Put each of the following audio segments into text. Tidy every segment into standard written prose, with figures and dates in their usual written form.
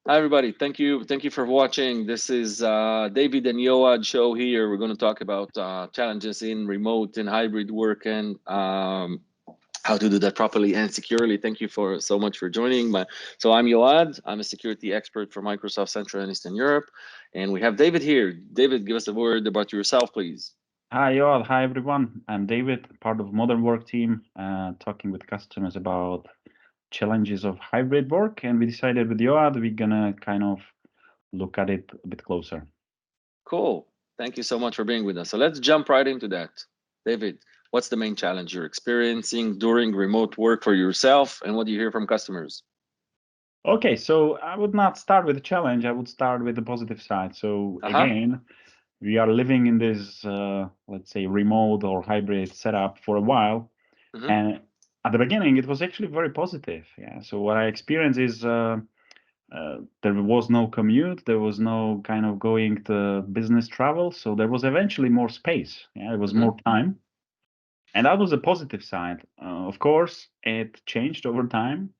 Hi, everybody. Thank you. Thank you for watching. This is David and Yoad show here. We're going to talk about challenges in remote and hybrid work and how to do that properly and securely. Thank you for so much for joining. So I'm Yoad. I'm a security expert for Microsoft Central and Eastern Europe. And we have David here. David, give us a word about yourself, please. Hi, Yoel. Hi, everyone. I'm David, part of Modern Work team, talking with customers about challenges of hybrid work. And we decided with Yoad, we're going to kind of look at it a bit closer. Cool. Thank you so much for being with us. So let's jump right into that. David, what's the main challenge you're experiencing during remote work for yourself, and what do you hear from customers? Okay, so I would not start with a challenge. I would start with the positive side. So again, we are living in this, let's say, remote or hybrid setup for a while. And at the beginning, it was actually very positive. Yeah. So what I experienced is there was no commute, there was no kind of going to business travel, so there was eventually more space. Yeah, there was more time, and that was a positive side. Of course, it changed over time,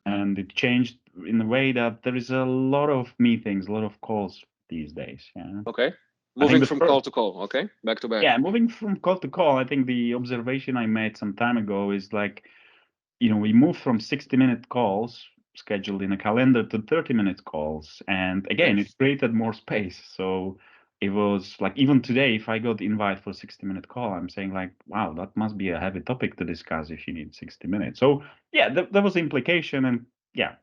and it changed in a way that there is a lot of meetings, a lot of calls these days. Yeah. Okay. Moving from call to call. Okay. Back to back. Yeah, moving from call to call. I think the observation I made some time ago is like, we moved from 60-minute calls scheduled in a calendar to 30-minute calls. And again, it created more space. So it was like, even today, if I got the invite for a 60-minute call, I'm saying like, wow, that must be a heavy topic to discuss if you need 60 minutes. So yeah, there was implication. And yeah,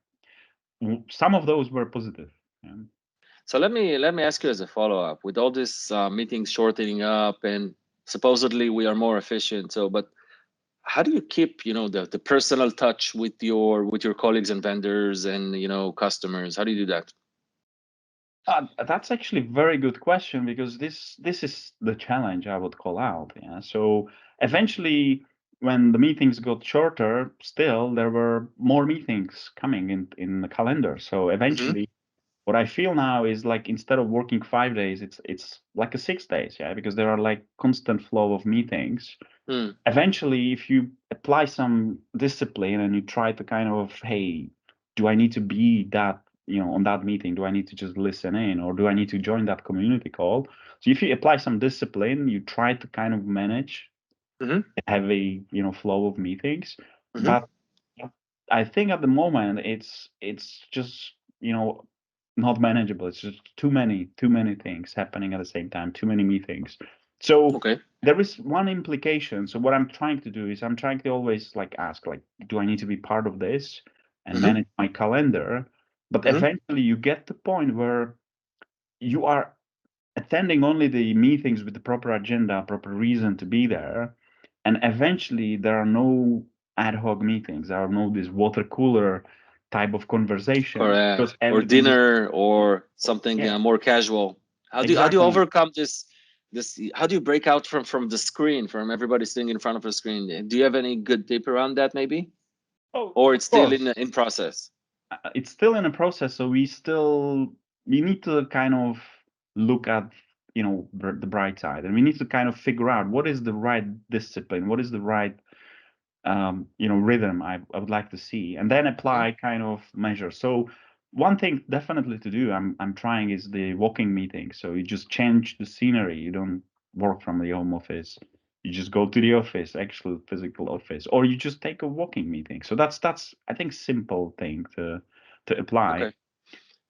some of those were positive. Yeah. So let me ask you as a follow-up, with all this meetings shortening up and supposedly we are more efficient. So, but how do you keep, the personal touch with your colleagues and vendors and, customers? How do you do that? That's actually a very good question, because this is the challenge I would call out. Yeah. So eventually, when the meetings got shorter, still there were more meetings coming in the calendar. So eventually, what I feel now is like, instead of working 5 days, it's like a 6 days. Yeah, because there are like constant flow of meetings. Eventually, if you apply some discipline and you try to kind of, hey, do I need to be that, on that meeting? Do I need to just listen in, or do I need to join that community call? So if you apply some discipline, you try to kind of manage a heavy, flow of meetings. But I think at the moment it's just, not manageable. It's just too many things happening at the same time, too many meetings. So there is one implication. So what I'm trying to do is, I'm trying to always like ask, like, do I need to be part of this and manage my calendar? But eventually you get the point where you are attending only the meetings with the proper agenda, proper reason to be there. And eventually there are no ad hoc meetings. There are no this water cooler type of conversation. Correct. Or dinner or something more casual. How do you overcome this? How do you break out from the screen, from everybody sitting in front of a screen? Do you have any good tip around that, maybe? Or it's still in process? It's still in a process. So we need to kind of look at, the bright side, and we need to kind of figure out what is the right discipline, what is the right rhythm I would like to see, and then apply kind of measures. So one thing definitely to do, I'm trying, is the walking meeting. So you just change the scenery. You don't work from the home office. You just go to the office, actual physical office, or you just take a walking meeting. So that's I think simple thing to apply. Okay.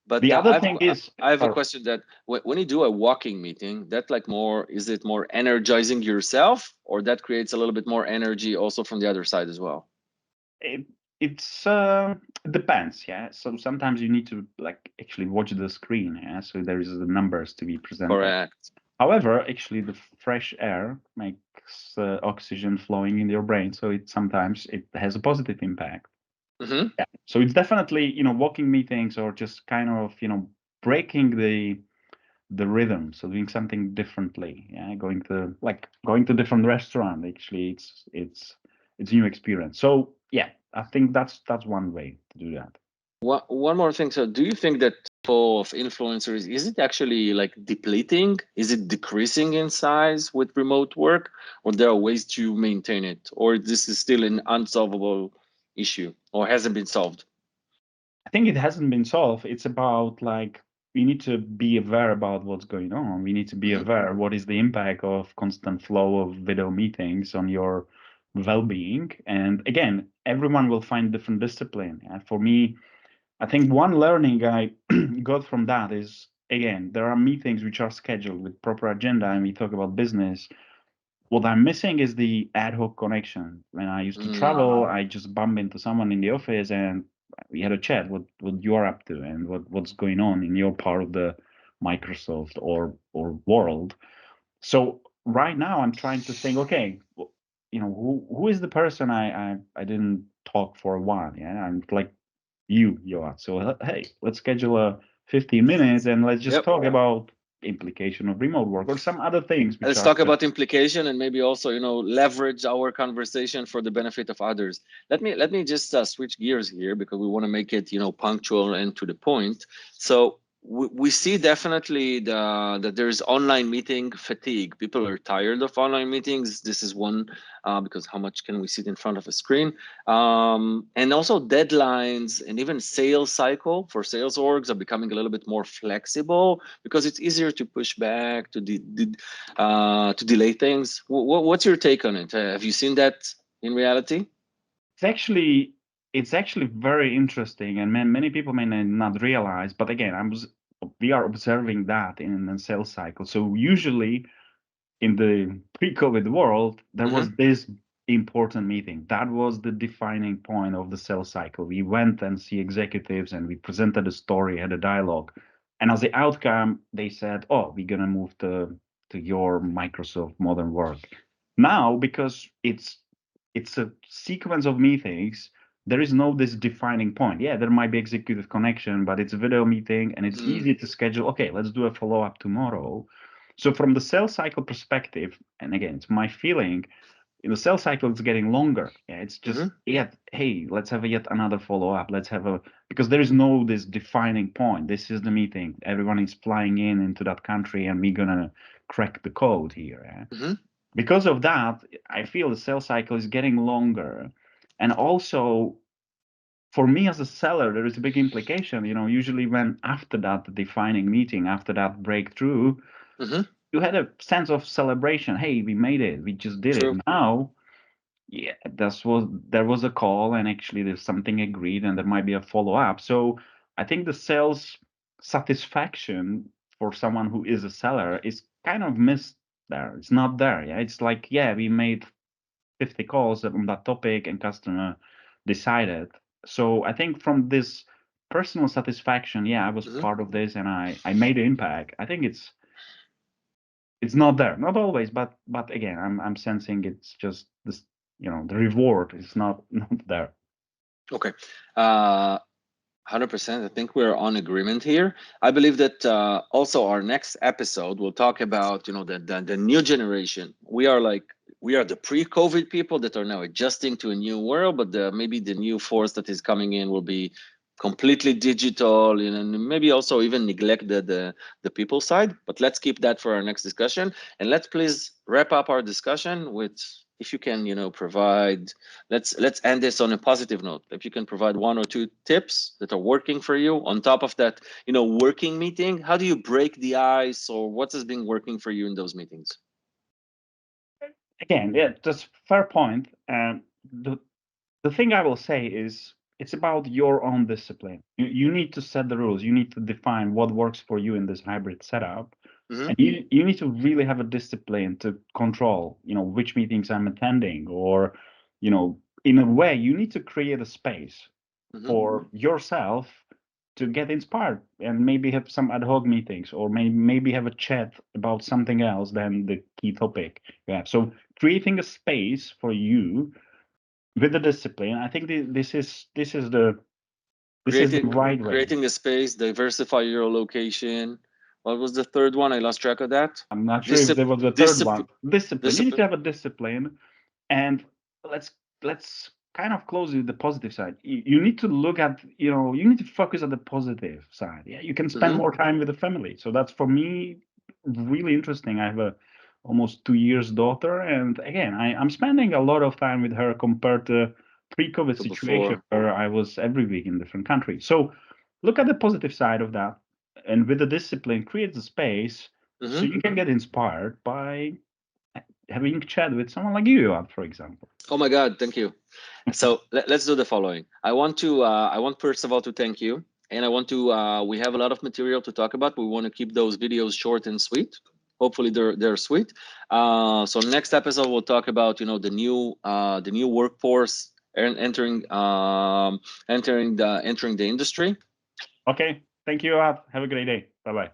But the other thing is, I have a question that when you do a walking meeting, that like is it more energizing yourself, or that creates a little bit more energy also from the other side as well? It depends. Yeah. So sometimes you need to like actually watch the screen. Yeah. So there is the numbers to be presented. Correct. However, actually the fresh air makes oxygen flowing in your brain. So sometimes it has a positive impact. Yeah. So it's definitely, walking meetings, or just kind of, breaking the rhythm. So doing something differently. Yeah. Going to different restaurant. Actually, it's new experience. So yeah, I think that's one way to do that. One more thing. So do you think that of influencers, is it actually like depleting? Is it decreasing in size with remote work, or there are ways to maintain it, or this is still an unsolvable issue or hasn't been solved? I think it hasn't been solved. It's about like we need to be aware about what's going on. We need to be Mhm. aware what is the impact of constant flow of video meetings on your well-being. And again, everyone will find different discipline. And for me, I think one learning I got from that is again, there are meetings which are scheduled with proper agenda and we talk about business. What I'm missing is the ad hoc connection. When I used to travel, I just bump into someone in the office and we had a chat. What you are up to and what's going on in your part of the Microsoft or world. So right now I'm trying to think. Okay, who is the person I didn't talk for a while. Yeah, I'm like you are. So hey, let's schedule a 15 minutes and let's just Yep. talk about implication of remote work or some other things which Let's are talk about implication and maybe also leverage our conversation for the benefit of others. Let me just switch gears here because we want to make it punctual and to the point. So we see definitely that there is online meeting fatigue. People are tired of online meetings. This is one, because how much can we sit in front of a screen, and also deadlines and even sales cycle for sales orgs are becoming a little bit more flexible because it's easier to push back to delay things. What's your take on it? Have you seen that in reality? it's actually it's actually very interesting, and many people may not realize. But again, we are observing that in the sales cycle. So usually in the pre-COVID world, there Mm-hmm. was this important meeting. That was the defining point of the sales cycle. We went and see executives and we presented a story, had a dialogue. And as the outcome, they said, oh, we're going to move to your Microsoft modern work. Now, because it's a sequence of meetings, there is no this defining point. Yeah, there might be executive connection, but it's a video meeting and it's Mm. easy to schedule. Okay, let's do a follow-up tomorrow. So from the sales cycle perspective, and again, it's my feeling, in the sales cycle, it's getting longer. Yeah, it's just Mm-hmm. yet, hey, let's have yet another follow up. Let's have a because there is no this defining point. This is the meeting. Everyone is flying in into that country, and we're gonna crack the code here. Yeah? Mm-hmm. Because of that, I feel the sales cycle is getting longer, and also for me as a seller, there is a big implication. Usually when after that defining meeting, after that breakthrough, Mm-hmm. you had a sense of celebration. Hey, we made it. We just did it. True. Now, yeah, there was a call, and actually there's something agreed, and there might be a follow up. So I think the sales satisfaction for someone who is a seller is kind of missed there. It's not there. Yeah, it's like yeah, we made 50 calls on that topic, and customer decided. So I think from this personal satisfaction, yeah, I was Mm-hmm. part of this, and I made an impact. I think it's not there, not always, but again, I'm sensing it's just this, the reward is not not there. Okay. 100%. I think we're on agreement here. I believe that also our next episode will talk about the new generation. We are the pre-COVID people that are now adjusting to a new world, but maybe the new force that is coming in will be completely digital, and maybe also even neglect the people side. But let's keep that for our next discussion, and let's please wrap up our discussion with, if you can, provide. Let's end this on a positive note. If you can provide one or two tips that are working for you on top of that, working meeting. How do you break the ice, or what has been working for you in those meetings? Again, yeah, that's fair point. The thing I will say is it's about your own discipline. You need to set the rules. You need to define what works for you in this hybrid setup. Mm-hmm. And you need to really have a discipline to control, which meetings I'm attending, or, in a way, you need to create a space Mm-hmm. for yourself to get inspired and maybe have some ad hoc meetings or maybe have a chat about something else than the key topic you have. So creating a space for you with the discipline, I think this is the right way. Creating a space, diversify your location. What was the third one? I lost track of that. I'm not sure if Discipline. there was a third one. Discipline. Discipline. You need to Discipline. have a discipline, and let's kind of close with the positive side. You need to look at, you need to focus on the positive side. Yeah, you can spend Mm-hmm. more time with the family. So that's for me really interesting. I have a almost 2 years daughter, and again, I'm spending a lot of time with her compared to pre-COVID So situation before. where I was every week in different countries. So look at the positive side of that, and with the discipline, create the space so Mhm. you can get inspired by having a chat with someone like you, for example. Oh my God, thank you. So let's do the following. I want first of all to thank you, and I want to. We have a lot of material to talk about. We want to keep those videos short and sweet. Hopefully they're sweet. So next episode we'll talk about the new workforce and entering the industry. Okay, thank you. Have a great day. Bye bye.